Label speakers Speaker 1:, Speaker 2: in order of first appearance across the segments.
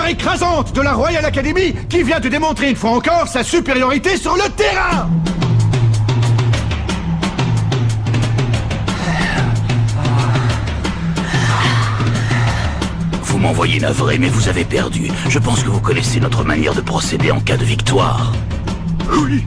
Speaker 1: victoire écrasante de la Royal Academy qui vient de démontrer une fois encore sa supériorité sur le terrain.
Speaker 2: Vous m'envoyez navré, mais vous avez perdu. Je pense que vous connaissez notre manière de procéder en cas de victoire.
Speaker 1: Oui.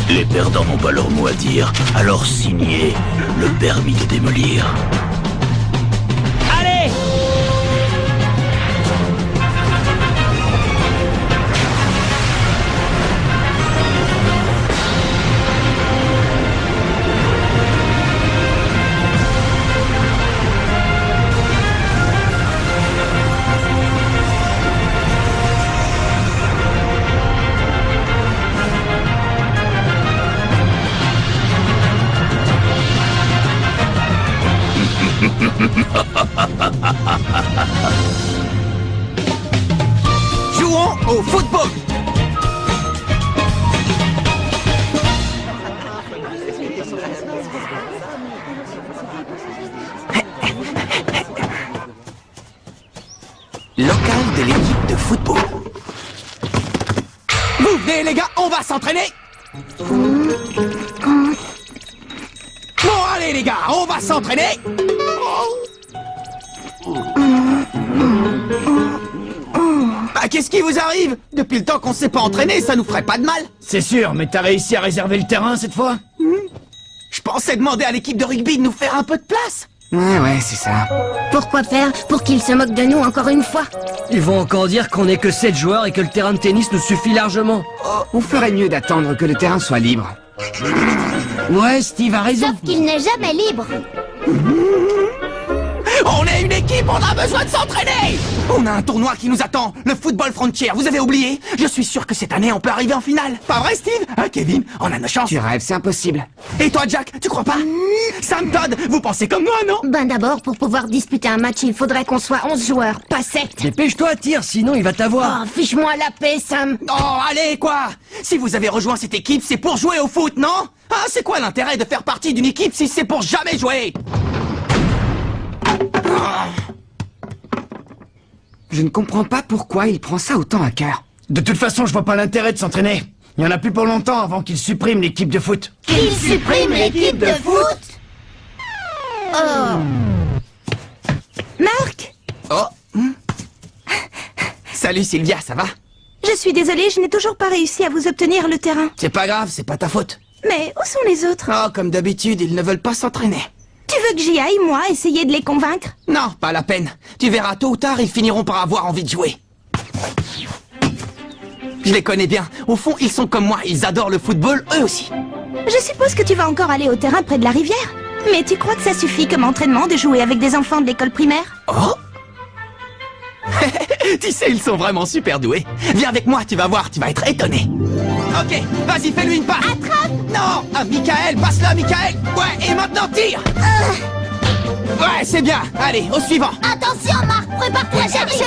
Speaker 2: Les perdants n'ont pas leur mot à dire, alors signez le permis de démolir.
Speaker 3: Allez!
Speaker 4: Jouons au football. Local de l'équipe de football. Vous venez les gars, on va s'entraîner. Bon allez les gars, on va s'entraîner. Bah qu'est-ce qui vous arrive? Depuis le temps qu'on s'est pas entraîné, ça nous ferait pas de mal.
Speaker 3: C'est sûr, mais t'as réussi à réserver le terrain cette fois?
Speaker 4: Je pensais demander à l'équipe de rugby de nous faire un peu de place.
Speaker 5: Ouais, c'est ça.
Speaker 6: Pourquoi faire? Pour qu'ils se moquent de nous encore une fois?
Speaker 7: Ils vont encore dire qu'on n'est que 7 joueurs et que le terrain de tennis nous suffit largement.
Speaker 5: On ferait mieux d'attendre que le terrain soit libre.
Speaker 7: Ouais, Steve a raison.
Speaker 6: Sauf qu'il n'est jamais libre.
Speaker 4: On est une équipe, on a besoin de s'entraîner. On a un tournoi qui nous attend, le Football Frontier, vous avez oublié? Je suis sûr que cette année on peut arriver en finale. Pas vrai Steve? Hein Kevin? On a nos chances.
Speaker 5: Tu rêves, c'est impossible.
Speaker 4: Et toi Jack, tu crois pas? Sam Todd, vous pensez comme moi, non?
Speaker 6: Ben d'abord, pour pouvoir disputer un match, il faudrait qu'on soit 11 joueurs, pas 7.
Speaker 7: Dépêche-toi, tire, sinon il va t'avoir.
Speaker 6: Oh, fiche-moi la paix, Sam.
Speaker 4: Oh, allez, quoi? Si vous avez rejoint cette équipe, c'est pour jouer au foot, non? Ah, c'est quoi l'intérêt de faire partie d'une équipe si c'est pour jamais jouer?
Speaker 5: Je ne comprends pas pourquoi il prend ça autant à cœur.
Speaker 3: De toute façon, je vois pas l'intérêt de s'entraîner. Il y en a plus pour longtemps avant qu'ils suppriment l'équipe de foot.
Speaker 6: Qu'il supprime l'équipe de foot? Oh.
Speaker 8: Marc!
Speaker 4: Oh. Salut Sylvia, ça va?
Speaker 8: Je suis désolée, je n'ai toujours pas réussi à vous obtenir le terrain.
Speaker 4: C'est pas grave, c'est pas ta faute.
Speaker 8: Mais où sont les autres?
Speaker 4: Oh, comme d'habitude, ils ne veulent pas s'entraîner.
Speaker 8: Tu veux que j'y aille, moi, essayer de les convaincre?
Speaker 4: Non, pas la peine. Tu verras, tôt ou tard, ils finiront par avoir envie de jouer. Je les connais bien. Au fond, ils sont comme moi, ils adorent le football, eux aussi.
Speaker 8: Je suppose que tu vas encore aller au terrain près de la rivière. Mais tu crois que ça suffit comme entraînement de jouer avec des enfants de l'école primaire?
Speaker 4: Oh. Tu sais, ils sont vraiment super doués. Viens avec moi, tu vas voir, tu vas être étonné. Ok, vas-y, fais-lui une passe.
Speaker 6: Attrape!
Speaker 4: Non, à Michael, passe-le à Michael. Ouais, et maintenant tire. Ouais, c'est bien. Allez, au suivant.
Speaker 6: Attention, Marc, prépare-toi à chercher.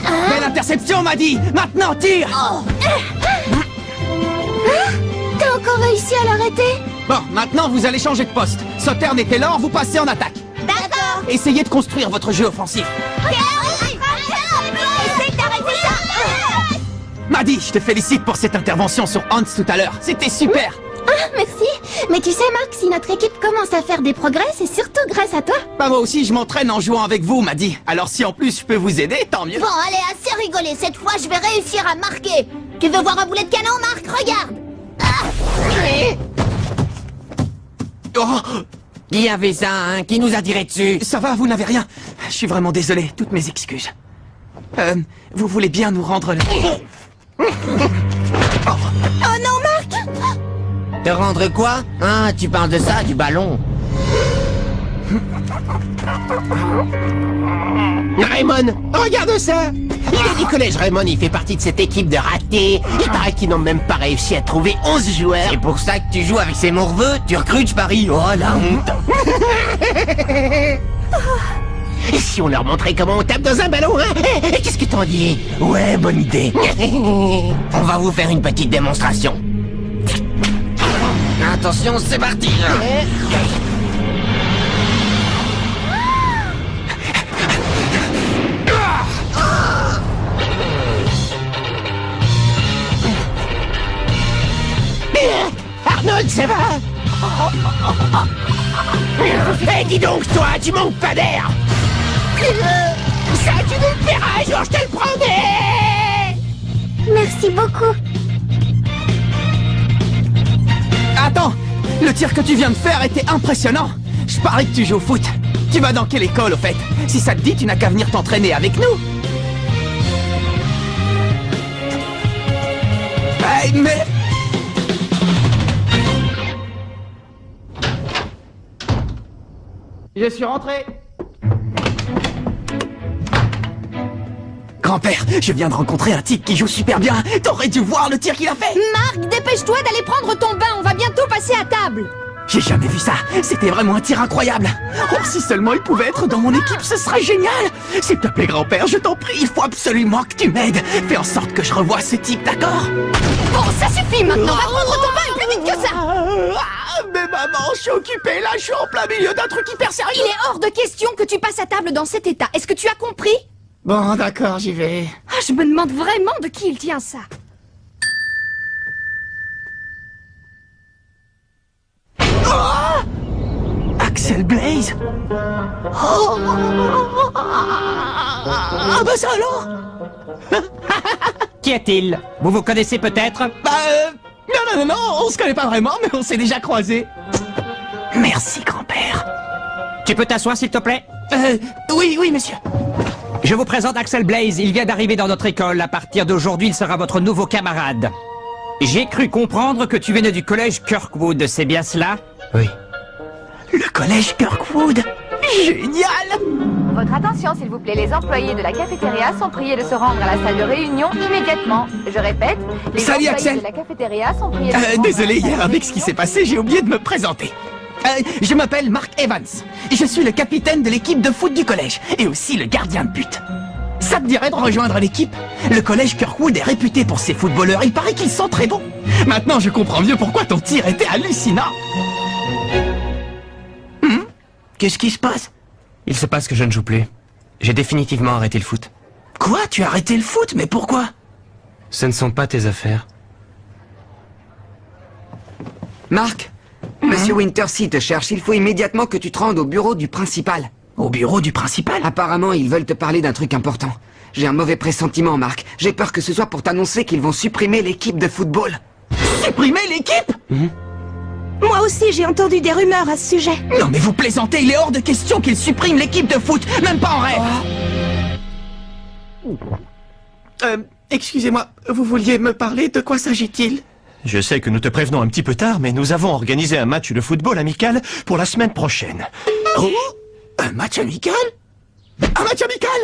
Speaker 4: Belle interception, m'a dit. Maintenant, tire.
Speaker 6: T'as encore réussi à l'arrêter?
Speaker 4: Bon, maintenant, vous allez changer de poste. Sauterne et Taylor, vous passez en attaque.
Speaker 6: D'accord.
Speaker 4: Essayez de construire votre jeu offensif.
Speaker 6: Essaye d'arrêter ça.
Speaker 4: Maddy, je te félicite pour cette intervention sur Hans tout à l'heure. C'était super.
Speaker 6: Ah, merci. Mais tu sais, Marc, si notre équipe commence à faire des progrès, c'est surtout grâce à toi.
Speaker 4: Bah moi aussi, je m'entraîne en jouant avec vous, Maddy. Alors si en plus je peux vous aider, tant mieux.
Speaker 6: Bon, allez, assez rigolé. Cette fois, je vais réussir à marquer. Tu veux voir un boulet de canon, Marc? Regarde.
Speaker 4: Oh,
Speaker 5: Qui a fait ça, hein? Qui nous a tiré dessus?
Speaker 4: ça va, vous n'avez rien. Je suis vraiment désolé, toutes mes excuses. Vous voulez bien nous rendre le...
Speaker 8: Oh non, Marc!
Speaker 5: Te rendre quoi? Hein? Tu parles de ça, du ballon? Raymond, regarde ça! Il est du collège Raymond, il fait partie de cette équipe de ratés. Il paraît qu'ils n'ont même pas réussi à trouver 11 joueurs. C'est pour ça que tu joues avec ces morveux? Tu recrutes, je parie? Oh la honte! Et si on leur montrait comment on tape dans un ballon, hein? Qu'est-ce que t'en dis? Ouais, bonne idée. On va vous faire une petite démonstration. Attention, c'est parti. rigole, ça va? Eh, dis donc, toi, tu manques pas d'air! Ça, tu nous le paieras, genre, je te le promets!
Speaker 6: Merci beaucoup.
Speaker 4: Attends, le tir que tu viens de faire était impressionnant. Je parie que tu joues au foot. Tu vas dans quelle école, au fait? Si ça te dit, tu n'as qu'à venir t'entraîner avec nous. Mais... Je suis rentré. Grand-père, je viens de rencontrer un type qui joue super bien. T'aurais dû voir le tir qu'il a fait.
Speaker 8: Marc, dépêche-toi d'aller prendre ton bain, on va bientôt passer à table.
Speaker 4: J'ai jamais vu ça. C'était vraiment un tir incroyable. Oh, si seulement il pouvait être dans mon équipe, ce serait génial. S'il te plaît, grand-père, je t'en prie, il faut absolument que tu m'aides. Fais en sorte que je revoie ce type, d'accord?
Speaker 8: Bon, ça suffit maintenant, va prendre ton bain plus vite que ça.
Speaker 4: Mais maman, je suis occupé, là, je suis en plein milieu d'un truc hyper sérieux.
Speaker 8: Il est hors de question que tu passes à table dans cet état. Est-ce que tu as compris?
Speaker 4: Bon, d'accord, j'y vais.
Speaker 8: Ah, je me demande vraiment de qui il tient ça.
Speaker 4: Axel Blaze. Oh. Ah bah ça alors.
Speaker 9: Qui est-il? Vous vous connaissez peut-être?
Speaker 4: Non, on se connaît pas vraiment, mais on s'est déjà croisés. Merci, grand-père.
Speaker 9: Tu peux t'asseoir s'il te plaît?
Speaker 4: Oui, monsieur.
Speaker 9: Je vous présente Axel Blaze, il vient d'arriver dans notre école. À partir d'aujourd'hui, il sera votre nouveau camarade. J'ai cru comprendre que tu venais du collège Kirkwood, c'est bien cela?
Speaker 4: Oui. Le collège Kirkwood. Génial!
Speaker 10: Votre attention, s'il vous plaît. Les employés de la cafétéria sont priés de se rendre à la salle de réunion immédiatement. Je répète, les
Speaker 4: Salut,
Speaker 10: employés
Speaker 4: Axel.
Speaker 10: de la cafétéria sont priés de se rendre
Speaker 4: Désolé,
Speaker 10: à la salle
Speaker 4: hier,
Speaker 10: de
Speaker 4: avec ce qui s'est passé, j'ai oublié de me présenter. Je m'appelle Mark Evans. Je suis le capitaine de l'équipe de foot du collège, et aussi le gardien de but. Ça te dirait de rejoindre l'équipe? Le collège Kirkwood est réputé pour ses footballeurs, il paraît qu'ils sont très bons. Maintenant, je comprends mieux pourquoi ton tir était hallucinant. Qu'est-ce qui se passe?
Speaker 11: Il se passe que je ne joue plus. J'ai définitivement arrêté le foot.
Speaker 4: Quoi? Tu as arrêté le foot? Mais pourquoi?
Speaker 11: Ce ne sont pas tes affaires.
Speaker 12: Marc, Monsieur Wintersea te cherche. Il faut immédiatement que tu te rendes au bureau du principal.
Speaker 4: Au bureau du principal?
Speaker 12: Apparemment, ils veulent te parler d'un truc important. J'ai un mauvais pressentiment, Marc. J'ai peur que ce soit pour t'annoncer qu'ils vont supprimer l'équipe de football.
Speaker 4: Supprimer l'équipe?
Speaker 8: Moi aussi, j'ai entendu des rumeurs à ce sujet.
Speaker 4: Non mais vous plaisantez, il est hors de question qu'ils suppriment l'équipe de foot, même pas en rêve. Excusez-moi, vous vouliez me parler? De quoi s'agit-il?
Speaker 1: Je sais que nous te prévenons un petit peu tard, mais nous avons organisé un match de football amical pour la semaine prochaine.
Speaker 4: Oh? Un match amical? Un match amical?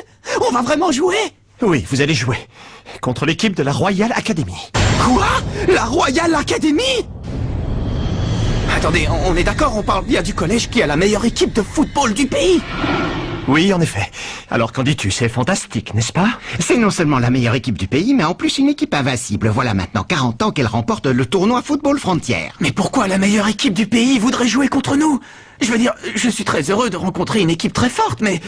Speaker 4: On va vraiment jouer?
Speaker 1: Oui, vous allez jouer contre l'équipe de la Royal Academy.
Speaker 4: Quoi? La Royal Academy? Attendez, on est d'accord, on parle bien du collège qui a la meilleure équipe de football du pays?
Speaker 1: Oui, en effet. Alors qu'en dis-tu, c'est fantastique, n'est-ce pas?
Speaker 3: C'est non seulement la meilleure équipe du pays, mais en plus une équipe invincible. Voilà maintenant 40 ans qu'elle remporte le tournoi Football Frontier.
Speaker 4: Mais pourquoi la meilleure équipe du pays voudrait jouer contre nous? Je veux dire, je suis très heureux de rencontrer une équipe très forte, mais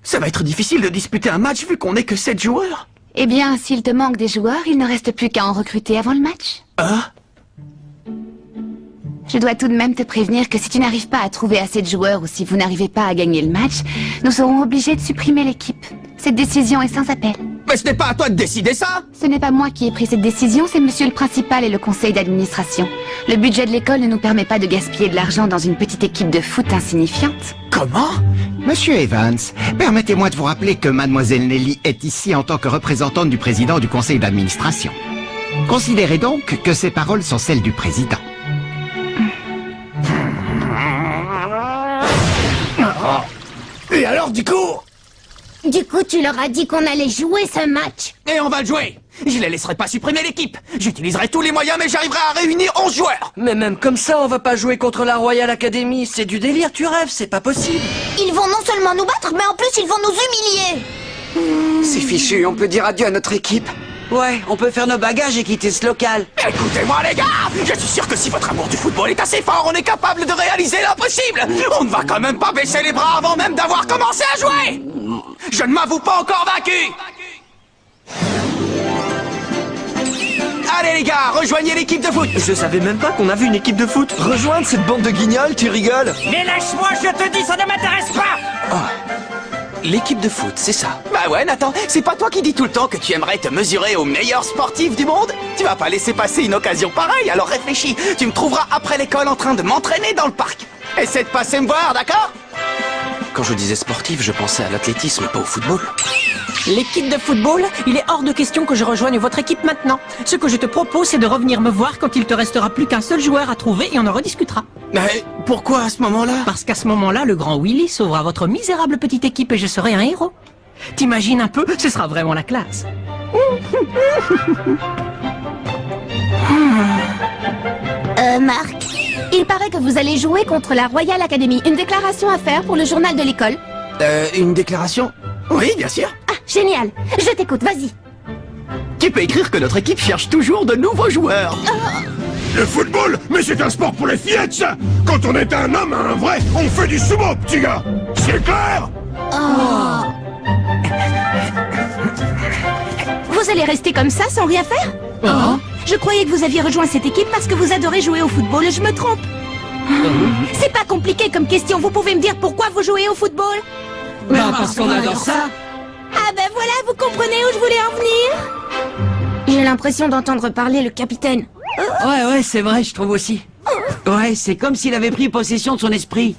Speaker 4: ça va être difficile de disputer un match vu qu'on n'est que 7 joueurs.
Speaker 10: Eh bien, s'il te manque des joueurs, il ne reste plus qu'à en recruter avant le match.
Speaker 4: Ah?
Speaker 10: Je dois tout de même te prévenir que si tu n'arrives pas à trouver assez de joueurs ou si vous n'arrivez pas à gagner le match, nous serons obligés de supprimer l'équipe. Cette décision est sans appel.
Speaker 4: Mais ce n'est pas à toi de décider ça!
Speaker 10: Ce n'est pas moi qui ai pris cette décision, c'est monsieur le principal et le conseil d'administration. Le budget de l'école ne nous permet pas de gaspiller de l'argent dans une petite équipe de foot insignifiante.
Speaker 4: Comment?
Speaker 3: Monsieur Evans, permettez-moi de vous rappeler que mademoiselle Nelly est ici en tant que représentante du président du conseil d'administration. Considérez donc que ces paroles sont celles du président.
Speaker 4: Et alors, du coup?
Speaker 6: Du coup, tu leur as dit qu'on allait jouer ce match.
Speaker 4: Et on va le jouer! Je les laisserai pas supprimer l'équipe! J'utiliserai tous les moyens, mais j'arriverai à réunir 11 joueurs!
Speaker 7: Mais même comme ça, on va pas jouer contre la Royal Academy. C'est du délire, tu rêves, c'est pas possible.
Speaker 6: Ils vont non seulement nous battre, mais en plus ils vont nous humilier.
Speaker 12: C'est fichu, on peut dire adieu à notre équipe.
Speaker 7: Ouais, on peut faire nos bagages et quitter ce local.
Speaker 4: Écoutez-moi les gars! Je suis sûr que si votre amour du football est assez fort, on est capable de réaliser l'impossible! On ne va quand même pas baisser les bras avant même d'avoir commencé à jouer! Je ne m'avoue pas encore vaincu! Allez les gars, rejoignez l'équipe de foot.
Speaker 7: Je savais même pas qu'on avait une équipe de foot. Rejoindre cette bande de guignols, tu rigoles?
Speaker 9: Mais lâche-moi, je te dis, ça ne m'intéresse pas.
Speaker 4: L'équipe de foot, c'est ça. Bah ouais, Nathan, c'est pas toi qui dis tout le temps que tu aimerais te mesurer aux meilleurs sportifs du monde? Tu vas pas laisser passer une occasion pareille, alors réfléchis. Tu me trouveras après l'école en train de m'entraîner dans le parc. Essaie de passer me voir, d'accord?
Speaker 11: Quand je disais sportif, je pensais à l'athlétisme, pas au football.
Speaker 13: L'équipe de football, il est hors de question que je rejoigne votre équipe maintenant. Ce que je te propose, c'est de revenir me voir quand il te restera plus qu'un seul joueur à trouver et on en rediscutera.
Speaker 4: Mais pourquoi à ce moment-là?
Speaker 13: Parce qu'à ce moment-là, le grand Willy sauvera votre misérable petite équipe et je serai un héros. T'imagines un peu, ce sera vraiment la classe.
Speaker 6: Marc, il paraît que vous allez jouer contre la Royal Academy. Une déclaration à faire pour le journal de l'école.
Speaker 4: Une déclaration? Oui, bien sûr.
Speaker 6: Ah, génial. Je t'écoute, vas-y.
Speaker 4: Tu peux écrire que notre équipe cherche toujours de nouveaux joueurs.
Speaker 1: Le football? Mais c'est un sport pour les fillettes, ça! Quand on est un homme, un vrai, on fait du sumo, petit gars! C'est clair?
Speaker 8: Vous allez rester comme ça sans rien faire? Je croyais que vous aviez rejoint cette équipe parce que vous adorez jouer au football et je me trompe. C'est pas compliqué comme question, vous pouvez me dire pourquoi vous jouez au football?
Speaker 9: Parce qu'on adore ça.
Speaker 8: Ah ben voilà, vous comprenez où je voulais en venir? J'ai l'impression d'entendre parler le capitaine.
Speaker 7: Ouais, c'est vrai, je trouve aussi. Ouais, c'est comme s'il avait pris possession de son esprit.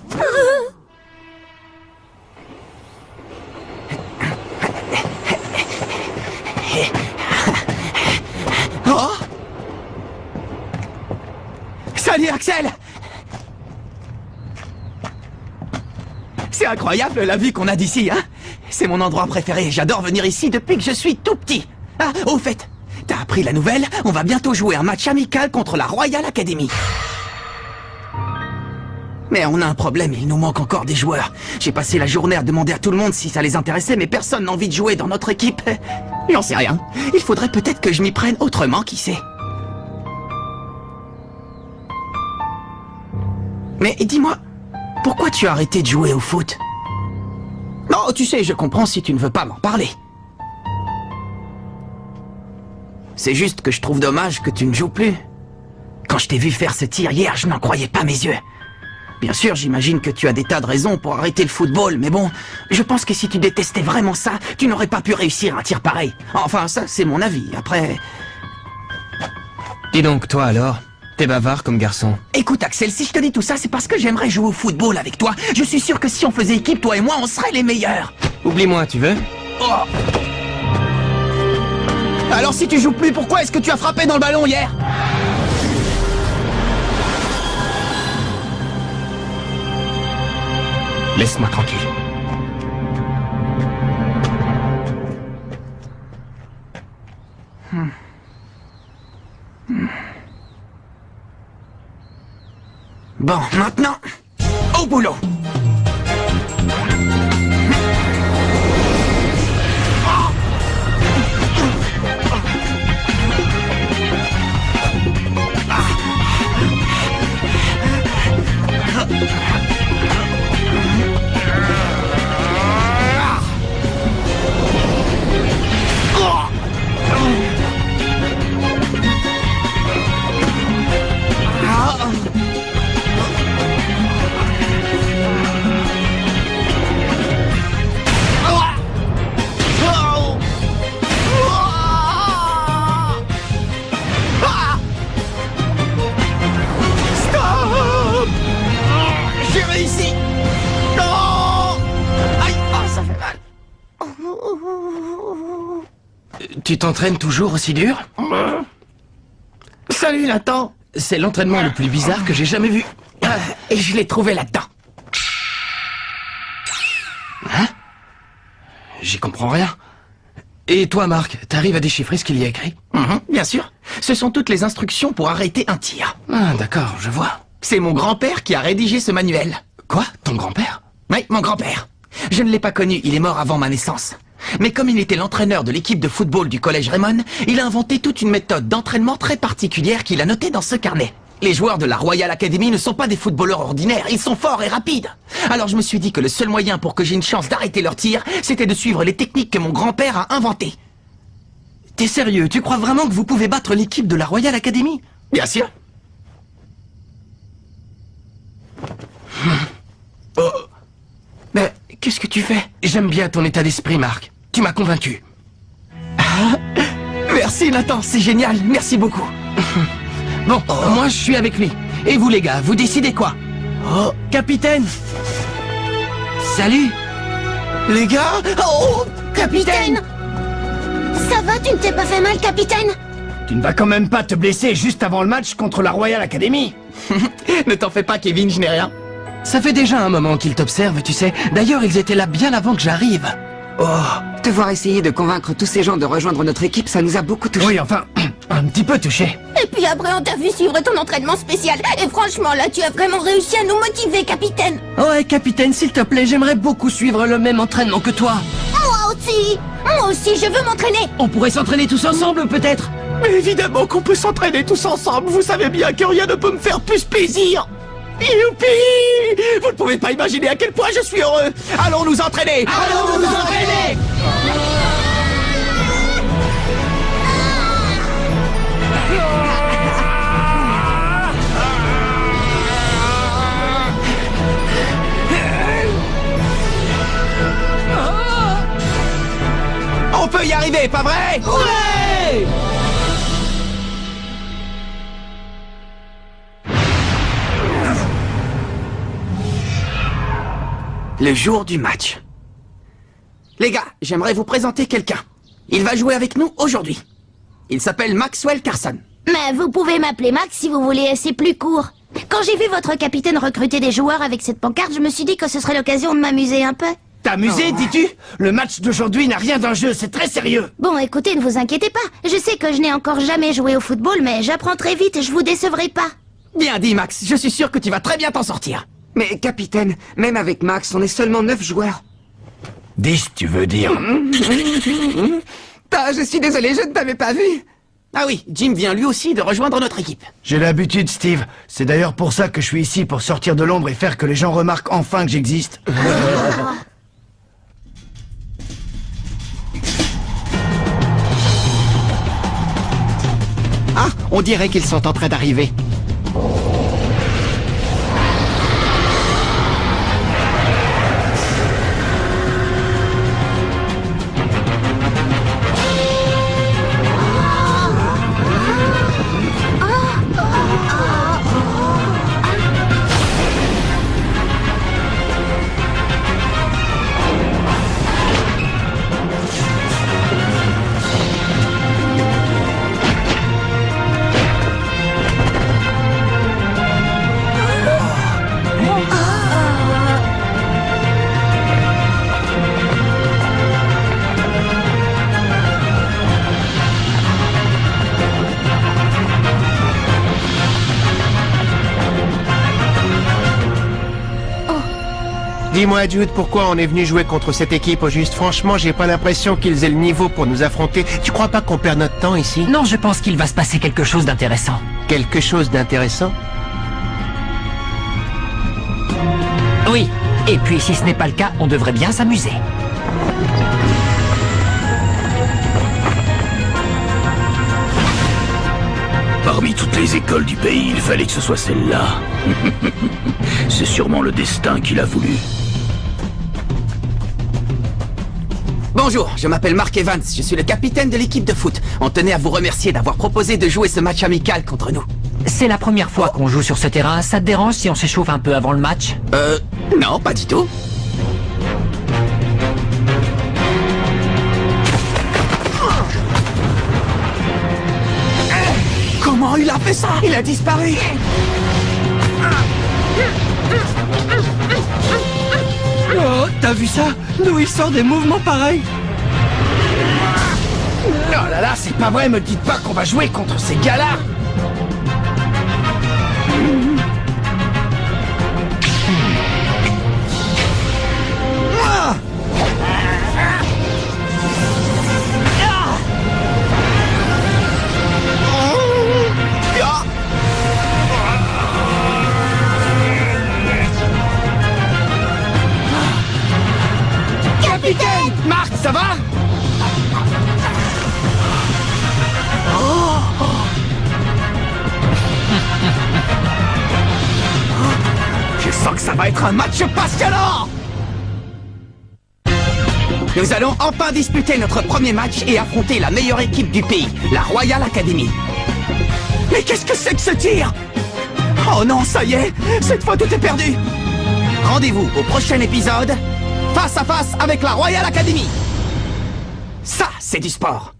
Speaker 4: Oh! Salut Axel! C'est incroyable la vue qu'on a d'ici, hein? C'est mon endroit préféré, j'adore venir ici depuis que je suis tout petit. Ah, au fait, t'as appris la nouvelle? On va bientôt jouer un match amical contre la Royal Academy. Mais on a un problème, il nous manque encore des joueurs. J'ai passé la journée à demander à tout le monde si ça les intéressait, mais personne n'a envie de jouer dans notre équipe. J'en sais rien. Il faudrait peut-être que je m'y prenne autrement, qui sait. Mais dis-moi, pourquoi tu as arrêté de jouer au foot? Non, tu sais, je comprends si tu ne veux pas m'en parler. C'est juste que je trouve dommage que tu ne joues plus. Quand je t'ai vu faire ce tir hier, je n'en croyais pas mes yeux. Bien sûr, j'imagine que tu as des tas de raisons pour arrêter le football, mais bon, je pense que si tu détestais vraiment ça, tu n'aurais pas pu réussir un tir pareil. Enfin, ça, c'est mon avis. Après...
Speaker 11: Dis donc, toi alors, t'es bavard comme garçon.
Speaker 4: Écoute, Axel, si je te dis tout ça, c'est parce que j'aimerais jouer au football avec toi. Je suis sûr que si on faisait équipe, toi et moi, on serait les meilleurs.
Speaker 11: Oublie-moi, tu veux?
Speaker 4: Oh. Alors si tu joues plus, pourquoi est-ce que tu as frappé dans le ballon hier?
Speaker 11: Laisse-moi tranquille.
Speaker 4: Bon, maintenant, au boulot.
Speaker 11: Tu t'entraînes toujours aussi dur?
Speaker 4: Salut Nathan.
Speaker 11: C'est l'entraînement le plus bizarre que j'ai jamais vu.
Speaker 4: Et je l'ai trouvé là-dedans.
Speaker 11: Hein? J'y comprends rien. Et toi, Marc, t'arrives à déchiffrer ce qu'il y a écrit?
Speaker 4: Bien sûr. Ce sont toutes les instructions pour arrêter un tir.
Speaker 11: Ah, d'accord, je vois.
Speaker 4: C'est mon grand-père qui a rédigé ce manuel.
Speaker 11: Quoi? Ton grand-père?
Speaker 4: Oui, mon grand-père. Je ne l'ai pas connu, il est mort avant ma naissance. Mais comme il était l'entraîneur de l'équipe de football du collège Raymond, il a inventé toute une méthode d'entraînement très particulière qu'il a notée dans ce carnet. Les joueurs de la Royal Academy ne sont pas des footballeurs ordinaires, ils sont forts et rapides. Alors je me suis dit que le seul moyen pour que j'ai une chance d'arrêter leur tir, c'était de suivre les techniques que mon grand-père a inventées.
Speaker 11: T'es sérieux? Tu crois vraiment que vous pouvez battre l'équipe de la Royal Academy?
Speaker 4: Bien sûr.
Speaker 11: Oh.
Speaker 4: Mais qu'est-ce que tu fais?
Speaker 11: J'aime bien ton état d'esprit, Marc. Tu m'as convaincu.
Speaker 4: Merci Nathan, c'est génial, merci beaucoup.
Speaker 11: Bon, moi je suis avec lui. Et vous les gars, vous décidez quoi?
Speaker 4: Oh, capitaine.
Speaker 11: Salut.
Speaker 4: Les gars. Oh,
Speaker 6: Capitaine! Ça va, tu ne t'es pas fait mal, capitaine?
Speaker 5: Tu ne vas quand même pas te blesser juste avant le match contre la Royal Academy?
Speaker 4: Ne t'en fais pas, Kevin, je n'ai rien.
Speaker 11: Ça fait déjà un moment qu'ils t'observent, tu sais. D'ailleurs, ils étaient là bien avant que j'arrive.
Speaker 12: Oh, te voir essayer de convaincre tous ces gens de rejoindre notre équipe, ça nous a beaucoup touché.
Speaker 5: Oui, enfin, un petit peu touché.
Speaker 6: Et puis après, on t'a vu suivre ton entraînement spécial. Et franchement, là, tu as vraiment réussi à nous motiver, capitaine.
Speaker 11: Ouais, capitaine, s'il te plaît, j'aimerais beaucoup suivre le même entraînement que toi.
Speaker 6: Moi aussi, je veux m'entraîner.
Speaker 11: On pourrait s'entraîner tous ensemble, peut-être?
Speaker 4: Mais évidemment qu'on peut s'entraîner tous ensemble. Vous savez bien que rien ne peut me faire plus plaisir. Youpi! Vous ne pouvez pas imaginer à quel point je suis heureux. Allons nous entraîner. Allons nous entraîner. On peut y arriver, pas vrai? Ouais! Le jour du match. Les gars, j'aimerais vous présenter quelqu'un. Il va jouer avec nous aujourd'hui. Il s'appelle Maxwell Carson.
Speaker 6: Mais vous pouvez m'appeler Max si vous voulez, c'est plus court. Quand j'ai vu votre capitaine recruter des joueurs avec cette pancarte, je me suis dit que ce serait l'occasion de m'amuser un peu.
Speaker 5: T'amuser, dis-tu? Le match d'aujourd'hui n'a rien d'un jeu, c'est très sérieux.
Speaker 6: Bon, écoutez, ne vous inquiétez pas. Je sais que je n'ai encore jamais joué au football, mais j'apprends très vite et je vous décevrai pas.
Speaker 4: Bien dit, Max. Je suis sûr que tu vas très bien t'en sortir.
Speaker 12: Mais capitaine, même avec Max, on est seulement 9 joueurs.
Speaker 1: 10, tu veux dire?
Speaker 12: Je suis désolé, je ne t'avais pas vu.
Speaker 4: Ah oui, Jim vient lui aussi de rejoindre notre équipe.
Speaker 5: J'ai l'habitude, Steve. C'est d'ailleurs pour ça que je suis ici, pour sortir de l'ombre et faire que les gens remarquent enfin que j'existe.
Speaker 3: Ah, on dirait qu'ils sont en train d'arriver.
Speaker 5: Dis-moi, Jude, pourquoi on est venu jouer contre cette équipe au juste? Franchement, j'ai pas l'impression qu'ils aient le niveau pour nous affronter. Tu crois pas qu'on perd notre temps ici?
Speaker 13: Non, je pense qu'il va se passer quelque chose d'intéressant.
Speaker 5: Quelque chose d'intéressant?
Speaker 13: Oui, et puis si ce n'est pas le cas, on devrait bien s'amuser.
Speaker 2: Parmi toutes les écoles du pays, il fallait que ce soit celle-là. C'est sûrement le destin qu'il a voulu.
Speaker 4: Bonjour, je m'appelle Mark Evans, je suis le capitaine de l'équipe de foot. On tenait à vous remercier d'avoir proposé de jouer ce match amical contre nous.
Speaker 13: C'est la première fois qu'on joue sur ce terrain. Ça te dérange si on s'échauffe un peu avant le match?
Speaker 4: Non, pas du tout. Comment il a fait ça? Il a disparu.
Speaker 11: Oh, t'as vu ça? D'où il sort des mouvements pareils?
Speaker 5: Oh là là, c'est pas vrai, me dites pas qu'on va jouer contre ces gars-là.
Speaker 4: Capitaine!
Speaker 5: Marc, ça va?
Speaker 4: va être un match passionnant! Nous allons enfin disputer notre premier match et affronter la meilleure équipe du pays, la Royal Academy. Mais qu'est-ce que c'est que ce tir? Oh non, ça y est, cette fois tout est perdu. Rendez-vous au prochain épisode, face à face avec la Royal Academy. Ça, c'est du sport.